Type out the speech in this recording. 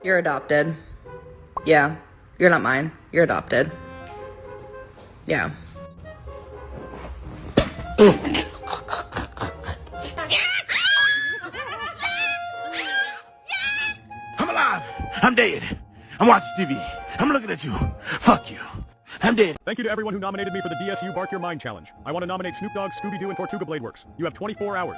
You're adopted. Yeah. You're not mine. You're adopted. Yeah. I'm alive. I'm dead. I'm watching TV. I'm looking at you. Fuck you. I'm dead. Thank you to everyone who nominated me for the DSU Bark Your Mind Challenge. I want to nominate Snoop Dogg, Scooby-Doo, and Tortuga Blade Works. You have 24 hours.